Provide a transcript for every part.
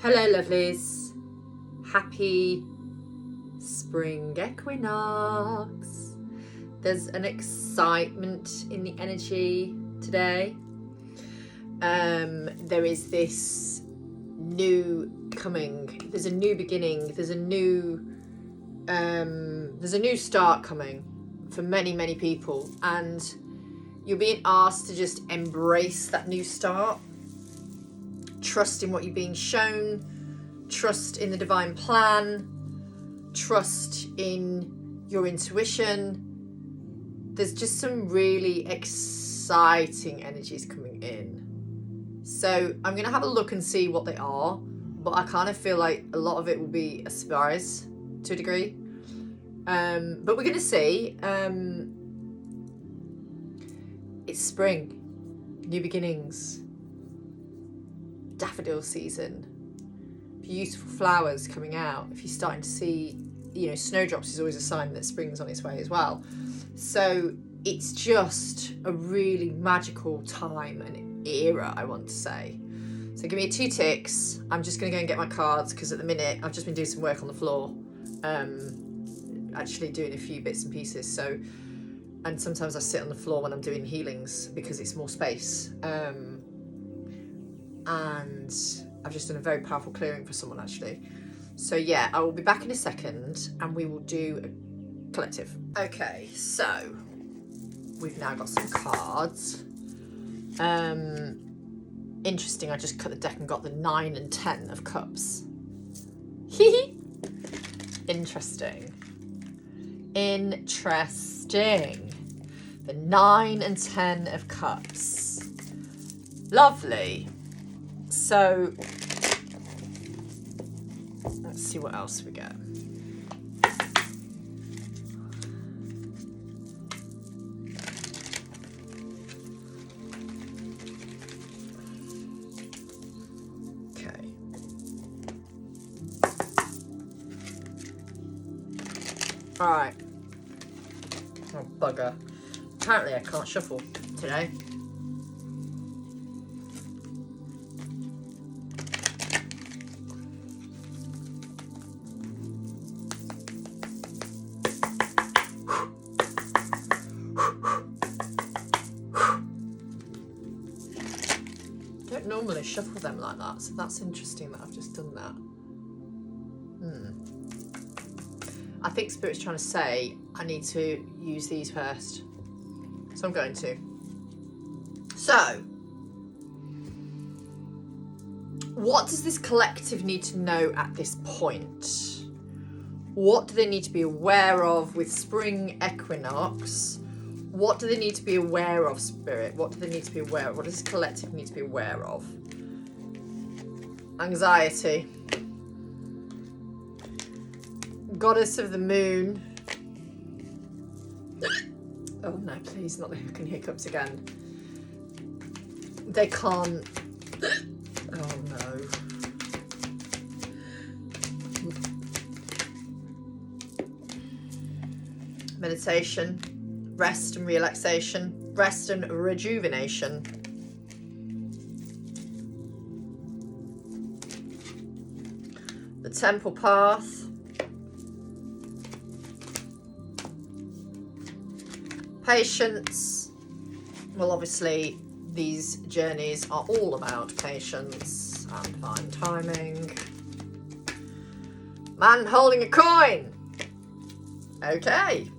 Hello lovelies, happy spring equinox. There's an excitement in the energy today. There is this new coming, there's a new beginning, there's a new start coming for many people, and you're being asked to just embrace that new start. Trust in what you're being shown, trust in the divine plan, trust in your intuition. There's just some really exciting energies coming in. So I'm going to have a look and see what they are, but I kind of feel like a lot of it will be a surprise to a degree. But we're going to see. It's spring, new beginnings. Daffodil season, beautiful flowers coming out. If you're starting to see, snowdrops is always a sign that spring's on its way as well. So it's just a really magical time and era, I want to say. So give me 2 ticks. I'm just going to go and get my cards because at the minute I've just been doing some work on the floor, actually doing a few bits and pieces. So, and sometimes I sit on the floor when I'm doing healings because it's more space. And I've just done a very powerful clearing for someone actually. So yeah, I will be back in a second and we will do a collective. Okay, so we've now got some cards. Interesting, I just cut the deck and got the 9 and 10 of cups. Interesting. The 9 and 10 of cups. Lovely. So let's see what else we get. Okay. All right. Oh, bugger. Apparently I can't shuffle today. Normally shuffle them like that, so that's interesting that I've just done that. I think Spirit's trying to say I need to use these first, so I'm going to. So what does this collective need to know at this point? What do they need to be aware of with spring equinox? What do they need to be aware of, Spirit? What do they need to be aware of? What does this collective need to be aware of? Anxiety. Goddess of the moon. Oh no, please, not the hooking hiccups again. They can't. Oh no. Meditation. Rest and relaxation, rest and rejuvenation. The temple path. Patience. Well, obviously, these journeys are all about patience and fine timing. Man holding a coin. Okay.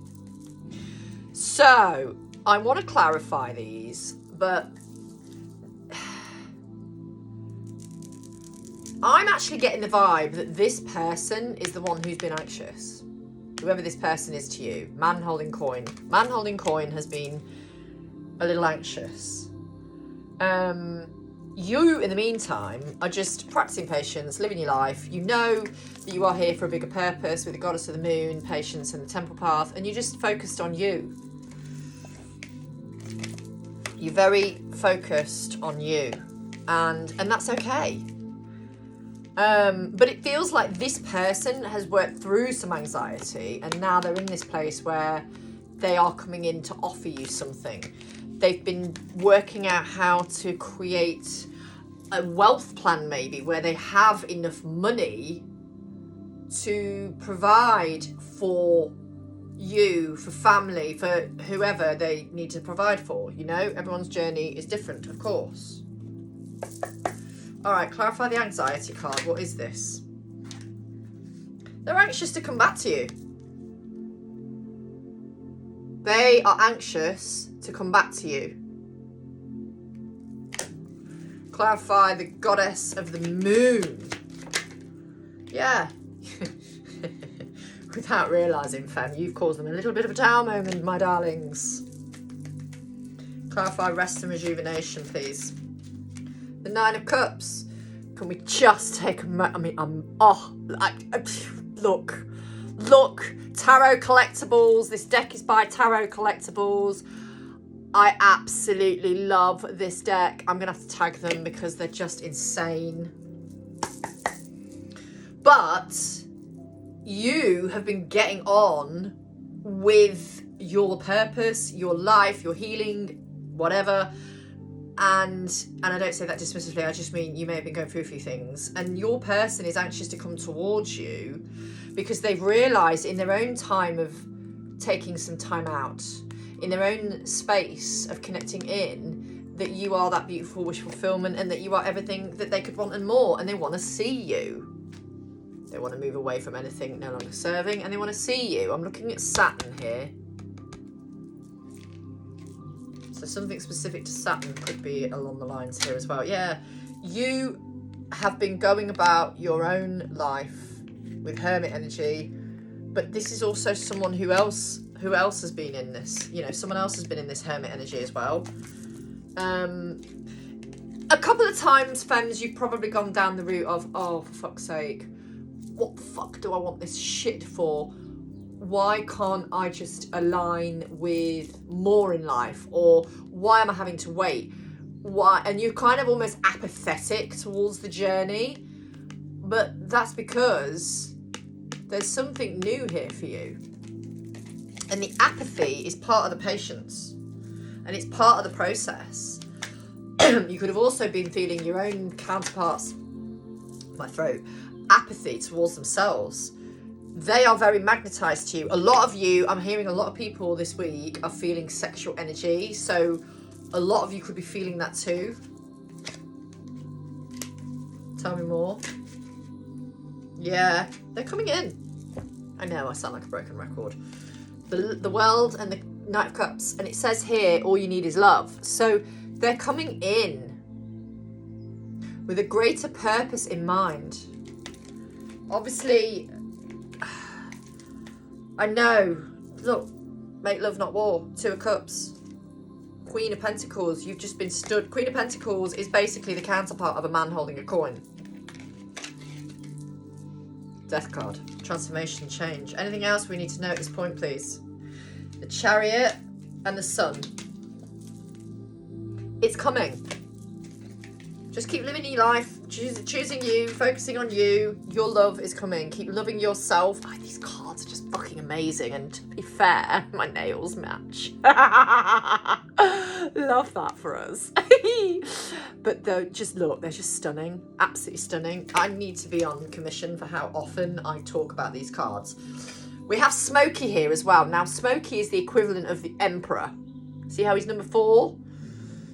So, I want to clarify these, but I'm actually getting the vibe that this person is the one who's been anxious. Whoever this person is to you. Man holding coin. Man holding coin has been a little anxious. You, in the meantime, are just practicing patience, living your life. You know that you are here for a bigger purpose with the goddess of the moon, patience, and the temple path, and you're just focused on you. You're very focused on you, and that's okay. But it feels like this person has worked through some anxiety, and now they're in this place where they are coming in to offer you something. They've been working out how to create a wealth plan maybe, where they have enough money to provide for you, for family, for whoever they need to provide for. You know, everyone's journey is different, of course. All right, clarify the anxiety card. What is this? They're anxious to come back to you. They are anxious to come back to you. Clarify the goddess of the moon. Yeah. Without realising, fam, you've caused them a little bit of a down moment, my darlings. Clarify rest and rejuvenation, please. The 9 of Cups. Can we just take a moment? I mean, look, Tarot Collectibles. This deck is by Tarot Collectibles. I absolutely love this deck. I'm going to have to tag them because they're just insane. But you have been getting on with your purpose, your life, your healing, whatever. And I don't say that dismissively, I just mean you may have been going through a few things. And your person is anxious to come towards you because they've realised in their own time of taking some time out, in their own space of connecting in, that you are that beautiful wish fulfillment and that you are everything that they could want and more. And they want to see you. They want to move away from anything no longer serving and they want to see you. I'm looking at Saturn here. So something specific to Saturn could be along the lines here as well. Yeah, you have been going about your own life with Hermit energy, but this is also someone who else has been in this. You know, someone else has been in this Hermit energy as well. A couple of times, femmes, you've probably gone down the route of, oh, for fuck's sake, what the fuck do I want this shit for? Why can't I just align with more in life? Or why am I having to wait? Why? And you're kind of almost apathetic towards the journey. But that's because there's something new here for you. And the apathy is part of the patience. And it's part of the process. You could have also been feeling your own counterparts, my throat, apathy towards themselves. They are very magnetized to you. A lot of you, I'm hearing a lot of people this week are feeling sexual energy. So a lot of you could be feeling that too. Tell me more. Yeah, they're coming in. I know, I sound like a broken record. The World and the Knight of Cups. And it says here, all you need is love. So they're coming in with a greater purpose in mind. Obviously, I know, look, make love not war, 2 of Cups. Queen of Pentacles, you've just been stood. Queen of Pentacles is basically the counterpart of a man holding a coin. Death card, transformation, change. Anything else we need to know at this point, please? The Chariot and the Sun. It's coming. Just keep living your life, choosing you, focusing on you. Your love is coming. Keep loving yourself. Oh, these cards are just fucking amazing. And to be fair, my nails match. Love that for us. But though, just look, they're just stunning. Absolutely stunning. I need to be on commission for how often I talk about these cards. We have Smokey here as well. Now, Smokey is the equivalent of the Emperor. See how he's number 4?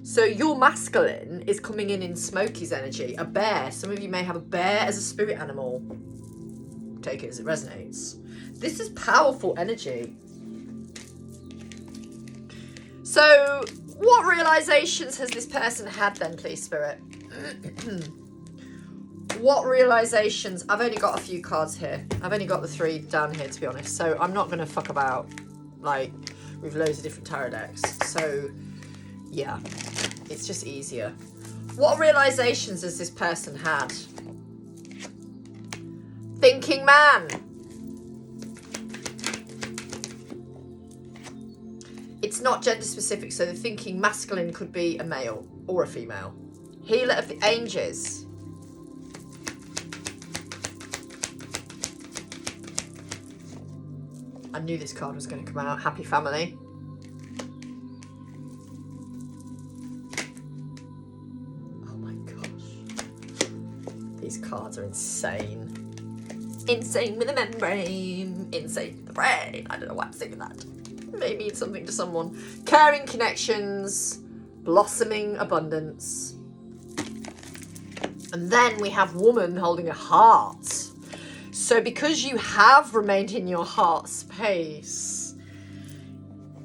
So your masculine is coming in Smokey's energy. A bear. Some of you may have a bear as a spirit animal. Take it as it resonates. This is powerful energy. So what realizations has this person had then, please, Spirit? What realizations? I've only got a few cards here. I've only got the 3 down here, to be honest. So I'm not going to fuck about, like, with loads of different tarot decks. So, yeah, it's just easier. What realizations has this person had? Thinking man. It's not gender specific, so the thinking masculine could be a male or a female. Healer of the Angels. I knew this card was going to come out. Happy family. Oh my gosh. These cards are insane. Insane with a membrane. Insane with the brain. I don't know why I'm saying that. It may mean something to someone. Caring connections. Blossoming abundance. And then we have woman holding a heart. So because you have remained in your heart space,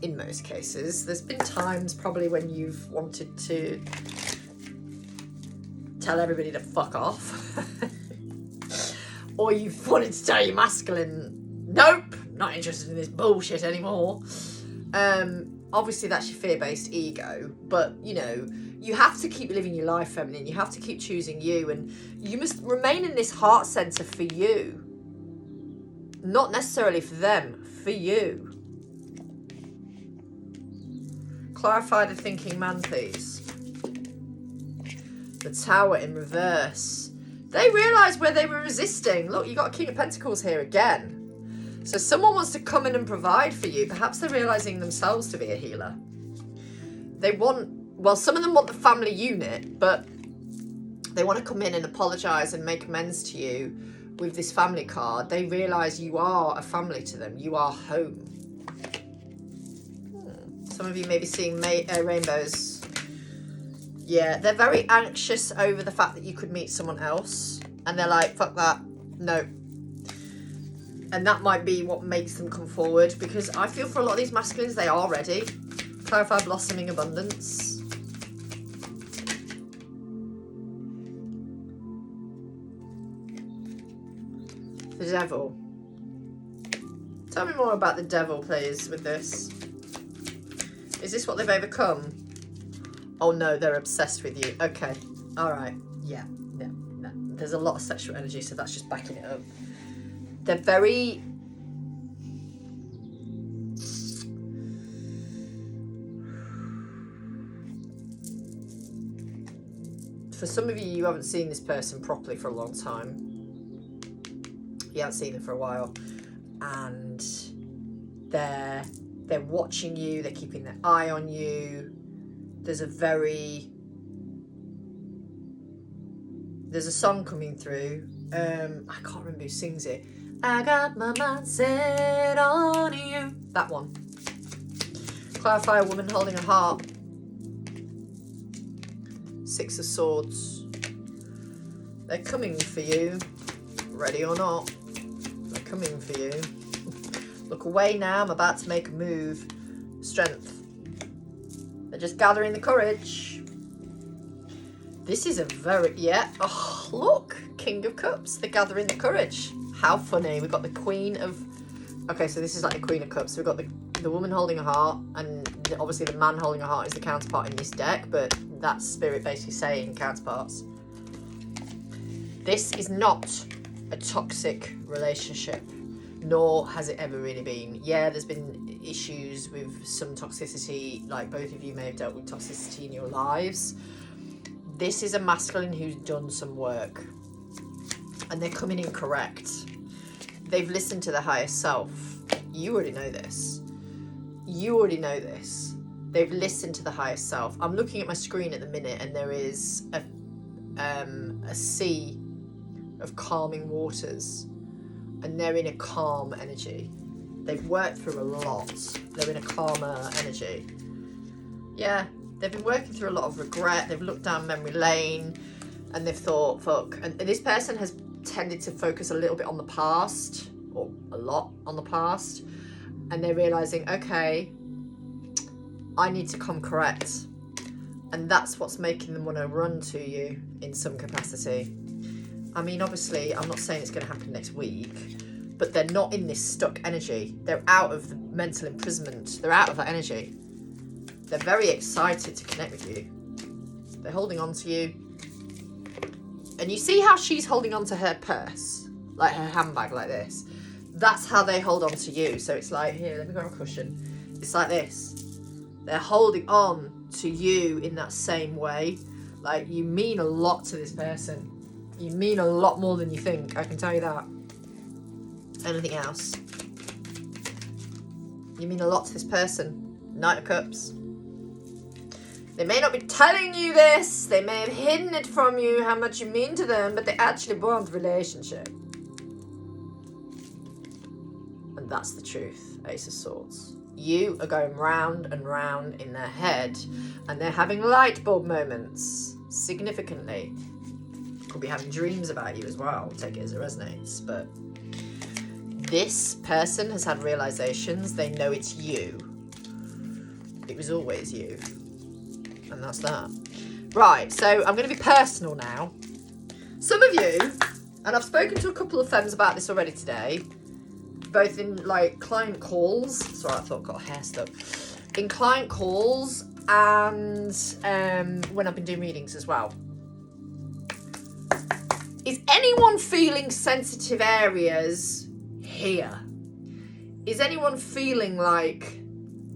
in most cases, there's been times probably when you've wanted to tell everybody to fuck off. Or you've wanted to tell your masculine, nope, not interested in this bullshit anymore. Obviously that's your fear-based ego, but you know, you have to keep living your life, feminine. You have to keep choosing you, and you must remain in this heart center for you. Not necessarily for them, for you. Clarify the thinking man, please. The Tower in reverse. They realised where they were resisting. Look, you got a King of Pentacles here again. So someone wants to come in and provide for you. Perhaps they're realising themselves to be a healer. They want, well, some of them want the family unit, but they want to come in and apologise and make amends to you with this family card. They realise you are a family to them. You are home. Some of you may be seeing rainbows. Yeah, they're very anxious over the fact that you could meet someone else. And they're like, fuck that. No. And that might be what makes them come forward. Because I feel for a lot of these masculines, they are ready. Clarify blossoming abundance. The Devil. Tell me more about the Devil, please, with this. Is this what they've overcome? Oh no, they're obsessed with you. Okay. Alright. Yeah. Yeah. No. There's a lot of sexual energy, so that's just backing it up. They're very... For some of you, you haven't seen this person properly for a long time. You haven't seen them for a while. And they're watching you. They're keeping their eye on you. There's a song coming through. I can't remember who sings it. I got my mind set on you. That one. Clarify a woman holding a heart. Six of Swords. They're coming for you. Ready or not. They're coming for you. Look away now. I'm about to make a move. Strength. They're just gathering the courage. This is a very... Yeah. Oh, look. King of Cups. They're gathering the courage. How funny. We've got the Queen of... Okay, so this is like the Queen of Cups. So we've got the woman holding a heart, and obviously the man holding a heart is the counterpart in this deck, but that's Spirit basically saying counterparts. This is not a toxic relationship, nor has it ever really been. Yeah, there's been issues with some toxicity, like both of you may have dealt with toxicity in your lives. This is a masculine who's done some work, and they're coming in correct. They've listened to the higher self. You already know this. You already know this. They've listened to the higher self. I'm looking at my screen at the minute, and there is a sea of calming waters, and they're in a calm energy. They've worked through a lot. They're in a calmer energy. Yeah, they've been working through a lot of regret. They've looked down memory lane, and they've thought, fuck. And this person has tended to focus a little bit on the past, or a lot on the past, and they're realizing, okay, I need to come correct. And that's what's making them want to run to you in some capacity. I mean, obviously, I'm not saying it's going to happen next week, but they're not in this stuck energy. They're out of the mental imprisonment. They're out of that energy. They're very excited to connect with you. They're holding on to you. And you see how she's holding on to her purse, like her handbag like this. That's how they hold on to you. So it's like, here, let me grab a cushion. It's like this. They're holding on to you in that same way. Like, you mean a lot to this person. You mean a lot more than you think, I can tell you that. Anything else? You mean a lot to this person. Knight of Cups. They may not be telling you this. They may have hidden it from you, how much you mean to them, but they actually want a relationship. And that's the truth, Ace of Swords. You are going round and round in their head, and they're having light bulb moments, significantly. Could be having dreams about you as well, take it as it resonates. But this person has had realizations. They know it's you. It was always you. And that's that. Right, so I'm going to be personal now. Some of you, and I've spoken to a couple of femmes about this already today, both in like client calls. Sorry, I thought I got hair stuck. In client calls and when I've been doing readings as well. Is anyone feeling sensitive areas here? Is anyone feeling like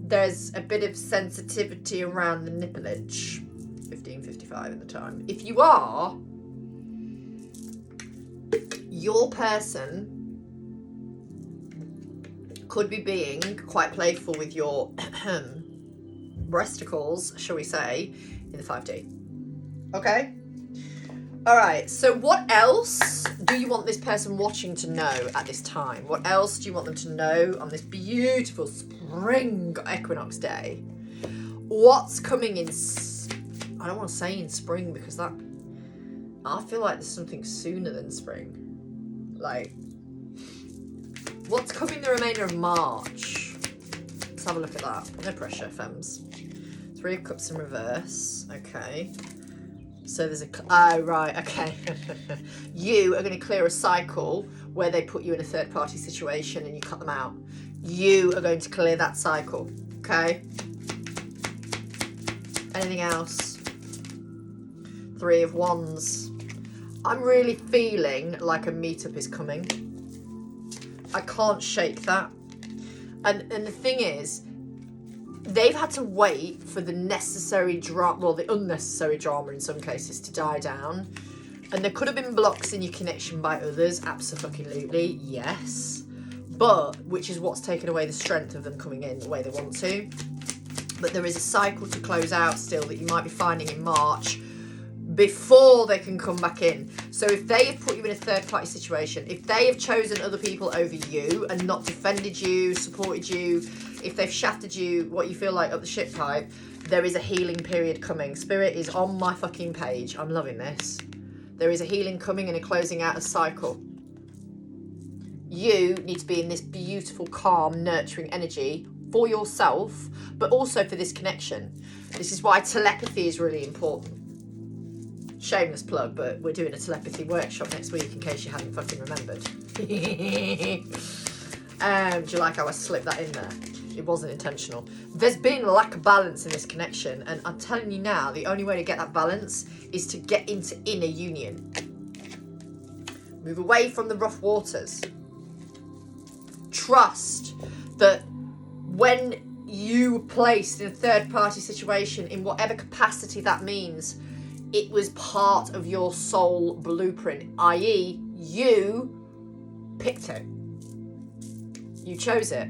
there's a bit of sensitivity around the nippleage? 15:55 at the time. If you are, your person could be being quite playful with your breasticles, shall we say, in the 5D. Okay? All right, so what else do you want this person watching to know at this time? What else do you want them to know on this beautiful spring equinox day? What's coming in, I don't want to say in spring because that, I feel like there's something sooner than spring. Like, what's coming the remainder of March? Let's have a look at that. No pressure, femmes. 3 of Cups in reverse, okay. So there's a, oh right, okay. You are going to clear a cycle where they put you in a third party situation and you cut them out. You are going to clear that cycle, okay? Anything else? 3 of Wands. I'm really feeling like a meetup is coming. I can't shake that. And the thing is, they've had to wait for the necessary drama, well, the unnecessary drama in some cases, to die down. And there could have been blocks in your connection by others, absolutely, yes. But, which is what's taken away the strength of them coming in the way they want to. But there is a cycle to close out still that you might be finding in March before they can come back in. So if they have put you in a third party situation, if they have chosen other people over you and not defended you, supported you, if they've shafted you, what you feel like up the shit pipe, there is a healing period coming. Spirit is on my fucking page. I'm loving this. There is a healing coming and a closing out a cycle. You need to be in this beautiful, calm, nurturing energy for yourself, but also for this connection. This is why telepathy is really important. Shameless plug, but we're doing a telepathy workshop next week in case you hadn't fucking remembered. Do you like how I slipped that in there? It wasn't intentional. There's been a lack of balance in this connection, and I'm telling you now, the only way to get that balance is to get into inner union. Move away from the rough waters. Trust that when you were placed in a third party situation, in whatever capacity that means, it was part of your soul blueprint, i.e. you picked it. You chose it.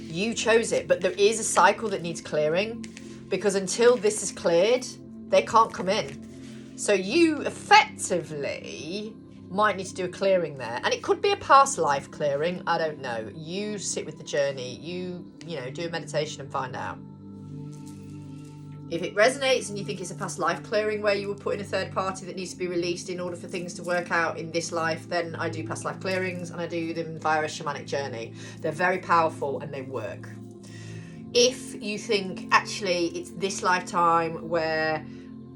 You chose it, but there is a cycle that needs clearing, because until this is cleared, they can't come in. So you effectively might need to do a clearing there, and it could be a past life clearing. I don't know. You sit with the journey. You know, do a meditation and find out. If it resonates and you think it's a past life clearing where you were put in a third party that needs to be released in order for things to work out in this life, then I do past life clearings and I do them via a shamanic journey. They're very powerful and they work. If you think actually it's this lifetime where,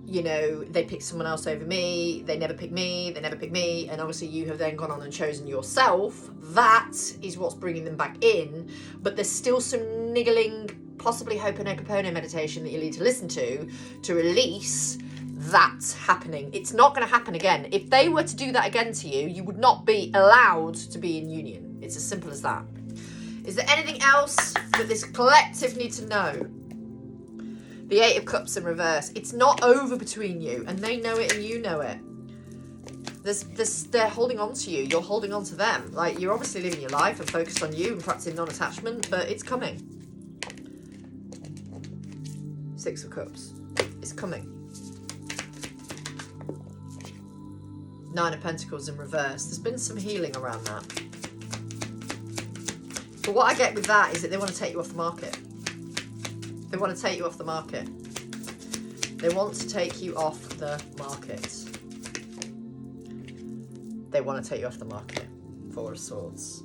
you know, they picked someone else over me, they never picked me, and obviously you have then gone on and chosen yourself, that is what's bringing them back in. But there's still some niggling, possibly Ho'oponopono meditation that you need to listen to release that happening. It's not going to happen again. If they were to do that again to you, you would not be allowed to be in union. It's as simple as that. Is there anything else that this collective need to know? The 8 of Cups in reverse. It's not over between you, and they know it and you know it. They're holding on to you. You're holding on to them. Like, you're obviously living your life and focused on you and practicing non-attachment, but it's coming. Six of Cups. It's coming. Nine of Pentacles in reverse. There's been some healing around that. But what I get with that is that they want to take you off the market. They want to take you off the market. They want to take you off the market. They want to take you off the market. Four of Swords.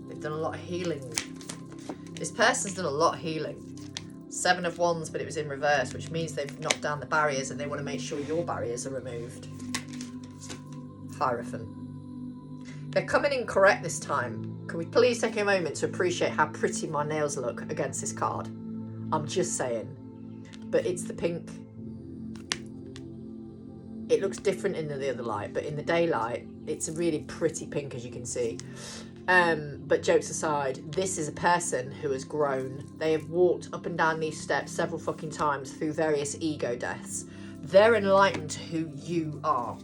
They've done a lot of healing. This person's done a lot of healing. Seven of Wands, but it was in reverse, which means they've knocked down the barriers and they want to make sure your barriers are removed. Hierophant. They're coming in correct this time. Can we please take a moment to appreciate how pretty my nails look against this card? I'm just saying. But it's the pink. It looks different in the other light, but in the daylight, it's a really pretty pink, as you can see. But jokes aside, this is a person who has grown. They have walked up and down these steps several fucking times through various ego deaths. They're enlightened to who you are.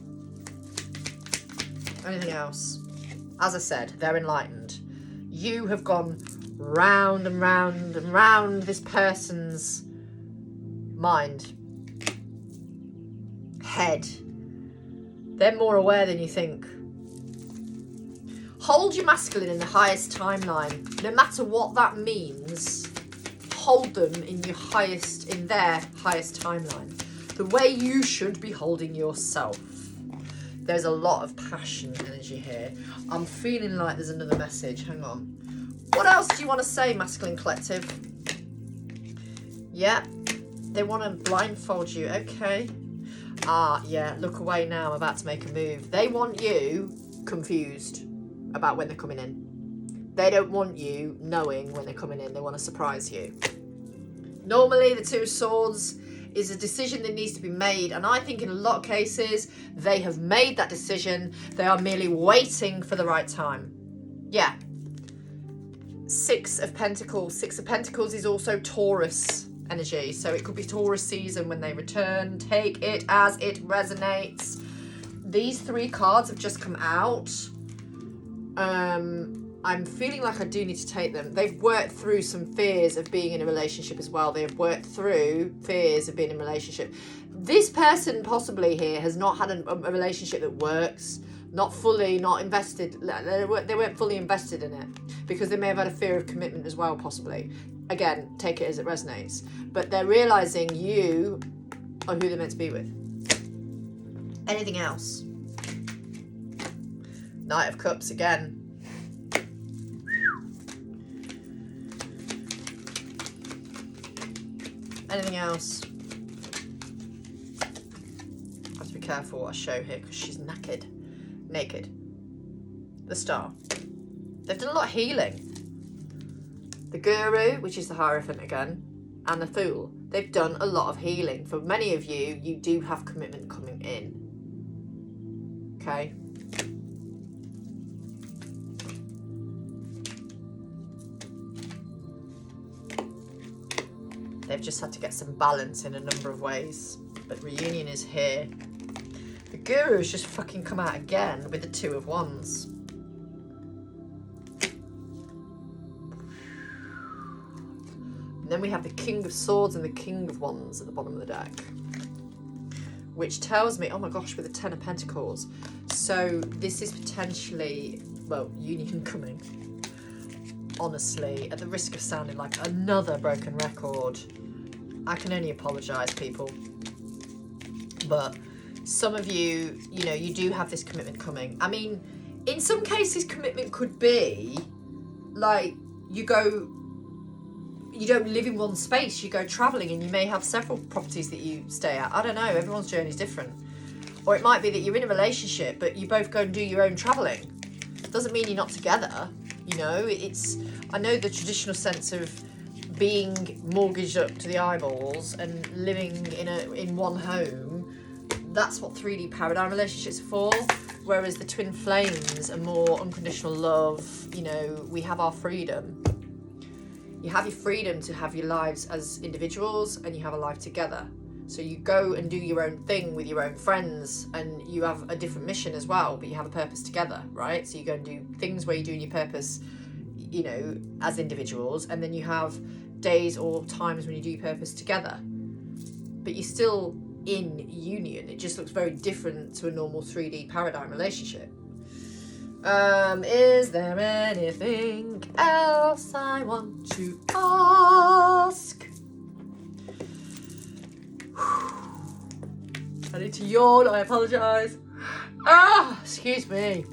Anything else? As I said, they're enlightened. You have gone round and round and round this person's mind, head. They're more aware than you think. Hold your masculine in the highest timeline, no matter what that means. Hold them in their highest timeline, the way you should be holding yourself. There's a lot of passion energy here. I'm feeling like there's another message. Hang on. What else do you want to say, masculine collective? Yeah, they want to blindfold you. Okay. Yeah, look away now. I'm about to make a move. They want you confused about when they're coming in. They don't want you knowing when they're coming in. They want to surprise you. Normally, the Two of Swords is a decision that needs to be made, and I think in a lot of cases they have made that decision. They are merely waiting for the right time. Yeah. Six of Pentacles. Six of Pentacles is also Taurus energy, so it could be Taurus season when they return. Take it as it resonates. These three cards have just come out. I'm feeling like I do need to take them. They've worked through some fears of being in a relationship as well. They have worked through fears of being in a relationship. This person possibly here has not had a relationship that works, not fully, not invested. They weren't fully invested in it because they may have had a fear of commitment as well, possibly. Again, take it as it resonates. But they're realising you are who they're meant to be with. Anything else? Knight of Cups again. Anything else? I have to be careful what I show here because she's naked. The Star. They've done a lot of healing. The Guru, which is the Hierophant again, and the Fool. They've done a lot of healing. For many of you, you do have commitment coming in. Okay? They've just had to get some balance in a number of ways. But reunion is here. The Guru has just fucking come out again with the Two of Wands. And then we have the King of Swords and the King of Wands at the bottom of the deck. Which tells me, oh my gosh, with the Ten of Pentacles. So this is potentially, well, union coming. Honestly, at the risk of sounding like another broken record, I can only apologise, people. But some of you, you know, you do have this commitment coming. I mean, in some cases, commitment could be like you don't live in one space, you go travelling and you may have several properties that you stay at. I don't know, everyone's journey is different. Or it might be that you're in a relationship, but you both go and do your own travelling. Doesn't mean you're not together. You know, I know the traditional sense of being mortgaged up to the eyeballs and living in one home. That's what 3D paradigm relationships are for. Whereas the twin flames are more unconditional love. You know, we have our freedom. You have your freedom to have your lives as individuals and you have a life together. So you go and do your own thing with your own friends and you have a different mission as well, but you have a purpose together, right? So you go and do things where you're doing your purpose, you know, as individuals, and then you have days or times when you do purpose together, but you're still in union. It just looks very different to a normal 3D paradigm relationship. Is there anything else I want to ask? I need to yawn, I apologise. Excuse me.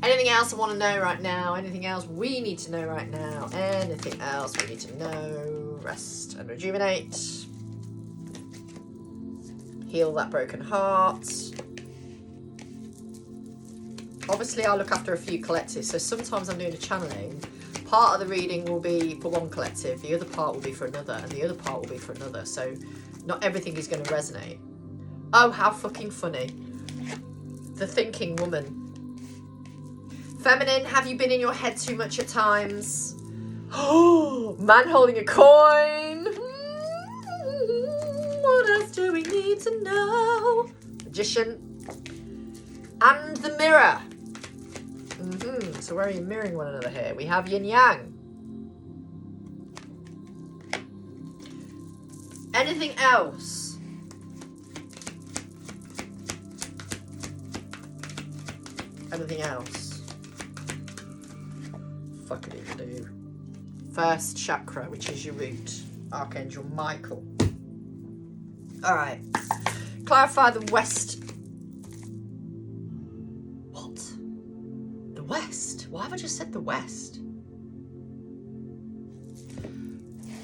Anything else I want to know right now? Anything else we need to know right now? Anything else we need to know? Rest and rejuvenate. Heal that broken heart. Obviously, I look after a few collectives, so sometimes I'm doing a channeling. Part of the reading will be for one collective, the other part will be for another, and the other part will be for another, so not everything is going to resonate. Oh, how fucking funny. The thinking woman. Feminine, have you been in your head too much at times? Oh, man holding a coin. What else do we need to know? Magician. And the mirror. So where are you mirroring one another here? We have yin yang. Anything else? Anything else? Fuck it, do. First chakra, which is your root. Archangel Michael. Alright. Clarify the west. What? The west? Why have I just said the west?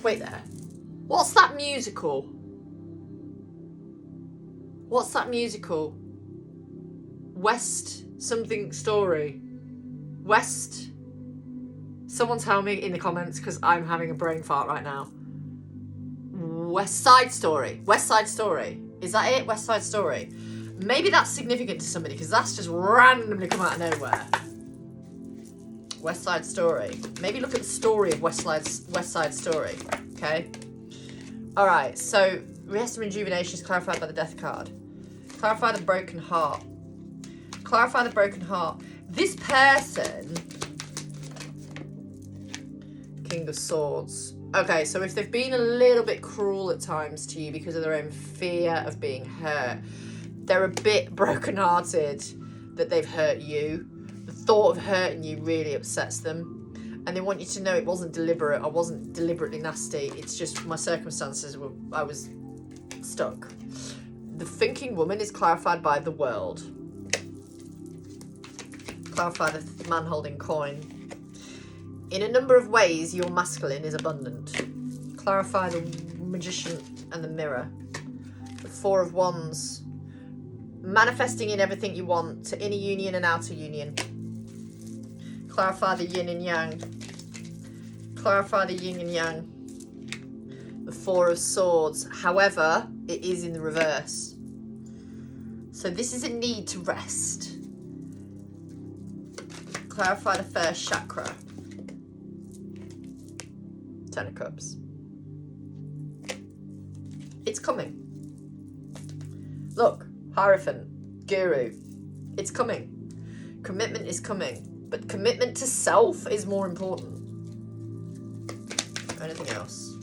Wait there. What's that musical? What's that musical? West something story. West. Someone tell me in the comments, because I'm having a brain fart right now. West Side Story. West Side Story. Is that it? West Side Story. Maybe that's significant to somebody, because that's just randomly come out of nowhere. West Side Story. Maybe look at the story of West Side Story. Okay. All right. So rest and rejuvenation is clarified by the Death card. Clarify the broken heart. Clarify the broken heart. This person. King of Swords. Okay, so if they've been a little bit cruel at times to you because of their own fear of being hurt, they're a bit brokenhearted that they've hurt you. The thought of hurting you really upsets them. And they want you to know it wasn't deliberate. I wasn't deliberately nasty. It's just my circumstances were, I was stuck. The thinking woman is clarified by the world. Clarify the man holding coin. In a number of ways, your masculine is abundant. Clarify the magician and the mirror. The Four of Wands. Manifesting in everything you want to inner union and outer union. Clarify the yin and yang. Clarify the yin and yang. The Four of Swords. However, it is in the reverse. So this is a need to rest. Clarify the first chakra. Ten of Cups. It's coming. Look, Hierophant, Guru. It's coming. Commitment is coming. But commitment to self is more important. Anything else?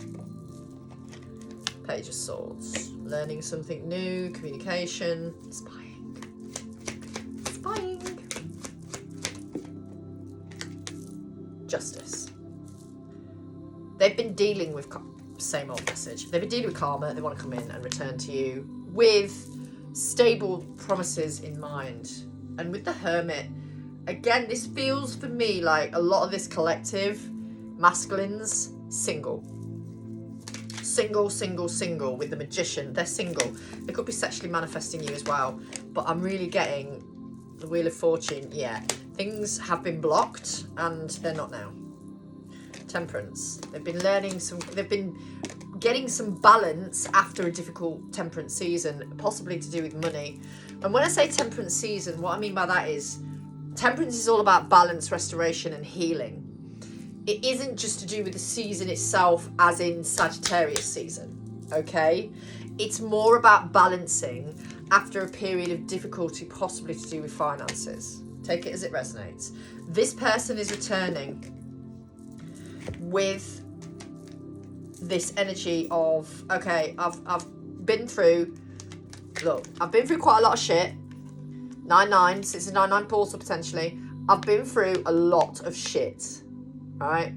Page of Swords. Learning something new, communication, spying. Spying. Justice. They've been dealing with, same old message. They've been dealing with karma. They want to come in and return to you with stable promises in mind. And with the Hermit, again, this feels for me like a lot of this collective, masculines, single. Single, single, single. With the Magician, they're single. They could be sexually manifesting you as well. But I'm really getting the Wheel of Fortune. Yeah, things have been blocked and they're not now. Temperance. They've been learning some, they've been getting some balance after a difficult temperance season, possibly to do with money. And when I say temperance season, what I mean by that is temperance is all about balance, restoration and healing. It isn't just to do with the season itself as in Sagittarius season, okay? It's more about balancing after a period of difficulty, possibly to do with finances. Take it as it resonates. This person is returning. with this energy of, okay, I've been through, look, I've been through quite a lot of shit. 9-9, so it's a 9-9 portal potentially. I've been through a lot of shit, right?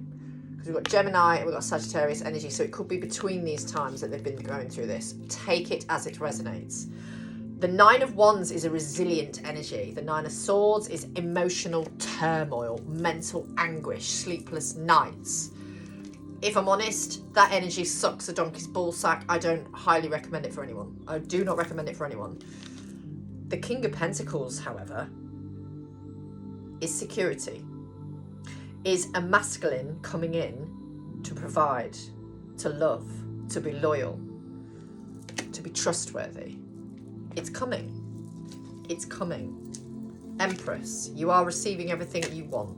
Because we've got Gemini and we've got Sagittarius energy, so it could be between these times that they've been going through this. Take it as it resonates. The 9 of Wands is a resilient energy. The 9 of Swords is emotional turmoil, mental anguish, sleepless nights. If I'm honest, that energy sucks a donkey's ballsack. I don't highly recommend it for anyone. I do not recommend it for anyone. The King of Pentacles, however, is security. Is a masculine coming in to provide, to love, to be loyal, to be trustworthy. It's coming. It's coming. Empress, you are receiving everything you want.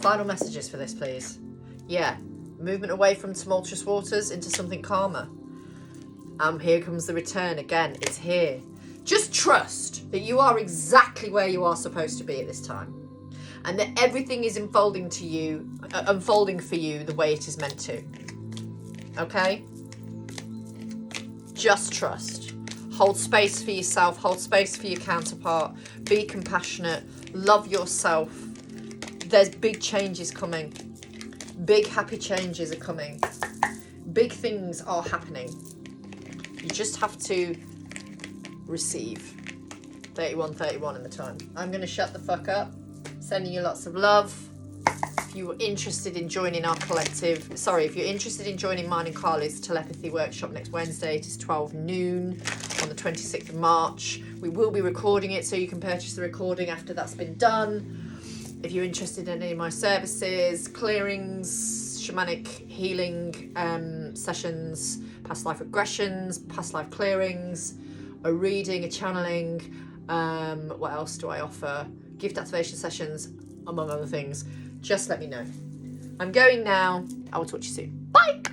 Final messages for this, please. Yeah, movement away from tumultuous waters into something calmer. Here comes the return again. It's here. Just trust that you are exactly where you are supposed to be at this time, and that everything is unfolding for you the way it is meant to. Okay? Just trust. Hold space for yourself. Hold space for your counterpart. Be compassionate. Love yourself. There's big changes coming. Big happy changes are coming. Big things are happening. You just have to receive. 31 in the time. I'm going to shut the fuck up. Sending you lots of love. If you were interested in joining our collective, if you're interested in joining mine and Carly's Telepathy Workshop next Wednesday, it is 12 noon on the 26th of March. We will be recording it, so you can purchase the recording after that's been done. If you're interested in any of my services, clearings, shamanic healing sessions, past life regressions, past life clearings, a reading, a channeling, what else do I offer? Gift activation sessions, among other things. Just let me know. I'm going now. I will talk to you soon. Bye!